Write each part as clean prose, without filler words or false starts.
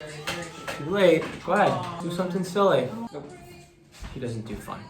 Too late. Go ahead. Do something silly. Nope. She doesn't do fun.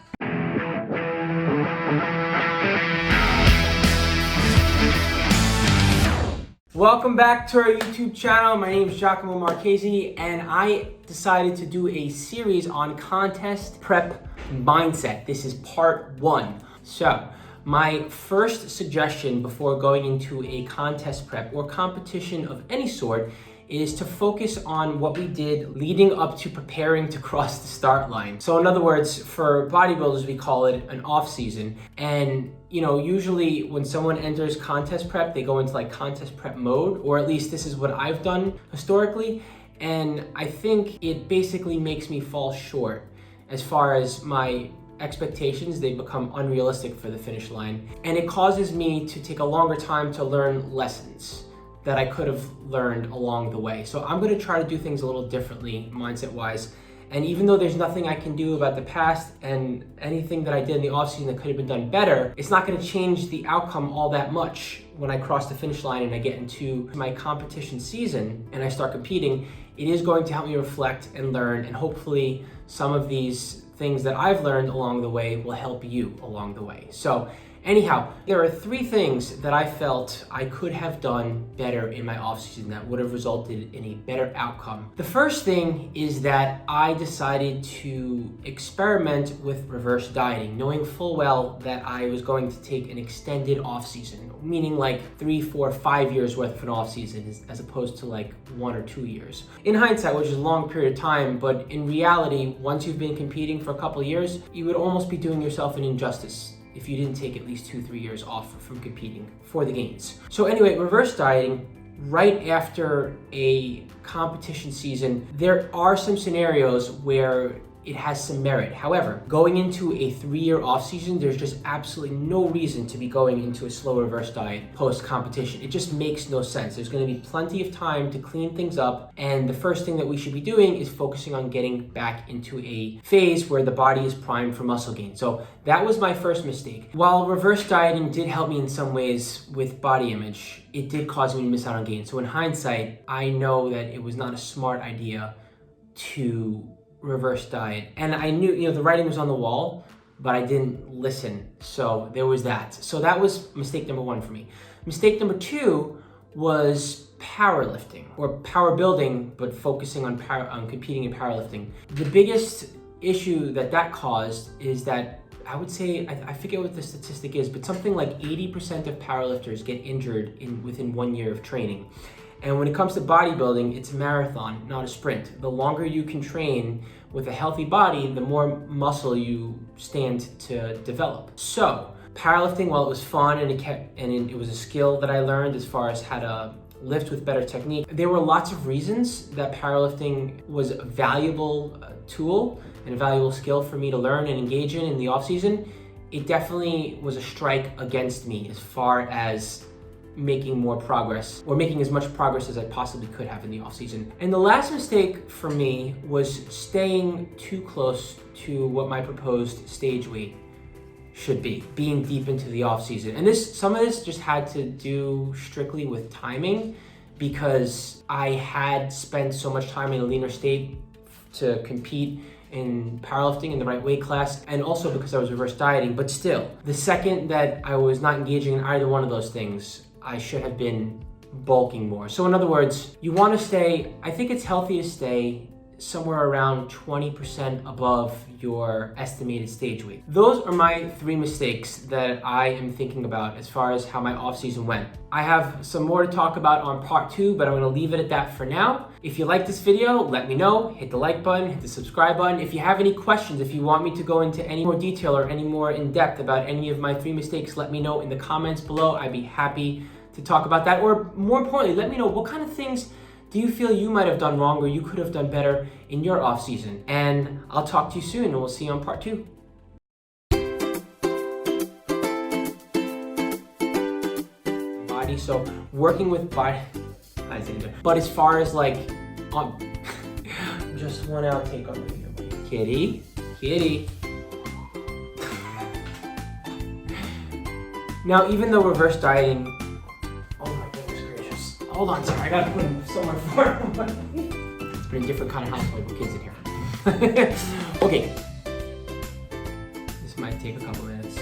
Welcome back to our YouTube channel. My name is Giacomo Marchesi, and I decided to do a series on contest prep mindset. This is part 1. So, my first suggestion before going into a contest prep or competition of any sort is to focus on what we did leading up to preparing to cross the start line. So in other words, for bodybuilders, we call it an off-season. And usually when someone enters contest prep, they go into like contest prep mode, or at least this is what I've done historically. And I think it basically makes me fall short as far as my expectations. They become unrealistic for the finish line. And it causes me to take a longer time to learn lessons that I could have learned along the way. So I'm gonna try to do things a little differently mindset-wise. And even though there's nothing I can do about the past and anything that I did in the offseason that could have been done better, it's not gonna change the outcome all that much when I cross the finish line and I get into my competition season and I start competing. It is going to help me reflect and learn, and hopefully some of these things that I've learned along the way will help you along the way. So anyhow, there are 3 things that I felt I could have done better in my offseason that would have resulted in a better outcome. The first thing is that I decided to experiment with reverse dieting, knowing full well that I was going to take an extended offseason, meaning like 3, 4, 5 years worth of an offseason as opposed to like 1 or 2 years. In hindsight, which is a long period of time, but in reality, once you've been competing for a couple of years, you would almost be doing yourself an injustice if you didn't take at least 2-3 years off from competing for the gains. So anyway, reverse dieting, right after a competition season, there are some scenarios where it has some merit. However, going into a 3-year off season, there's just absolutely no reason to be going into a slow reverse diet post-competition. It just makes no sense. There's gonna be plenty of time to clean things up, and the first thing that we should be doing is focusing on getting back into a phase where the body is primed for muscle gain. So that was my first mistake. While reverse dieting did help me in some ways with body image, it did cause me to miss out on gains. So in hindsight, I know that it was not a smart idea to reverse diet. And I knew, the writing was on the wall, but I didn't listen. So there was that. So that was mistake number 1 for me. Mistake number 2 was powerlifting, or power building, but focusing on competing in powerlifting. The biggest issue that caused is that I would say, I forget what the statistic is, but something like 80% of powerlifters get injured within 1 year of training. And when it comes to bodybuilding, it's a marathon, not a sprint. The longer you can train with a healthy body, the more muscle you stand to develop. So powerlifting, while it was fun and it was a skill that I learned as far as how to lift with better technique, there were lots of reasons that powerlifting was a valuable tool and a valuable skill for me to learn and engage in the off season. It definitely was a strike against me as far as making more progress, or making as much progress as I possibly could have in the off season. And the last mistake for me was staying too close to what my proposed stage weight should be, being deep into the off season. And some of this just had to do strictly with timing, because I had spent so much time in a leaner state to compete in powerlifting in the right weight class, and also because I was reverse dieting. But still, the second that I was not engaging in either one of those things, I should have been bulking more. So in other words, you want to stay, I think it's healthy to stay somewhere around 20% above your estimated stage weight. Those are my 3 mistakes that I am thinking about as far as how my off season went. I have some more to talk about on part 2, but I'm going to leave it at that for now. If you like this video, let me know. Hit the like button, hit the subscribe button. If you have any questions, if you want me to go into any more detail or any more in depth about any of my 3 mistakes, let me know in the comments below. I'd be happy to talk about that. Or more importantly, let me know what kind of things do you feel you might have done wrong or you could have done better in your off season. And I'll talk to you soon, and we'll see you on part 2. Body, so working with body, but as far as like, just one outtake on the video. Kitty. Now, even though reverse dieting, oh my goodness gracious. Hold on, sorry, I gotta put him somewhere for him. but a different kind of household with kids in here. Okay. This might take a couple minutes.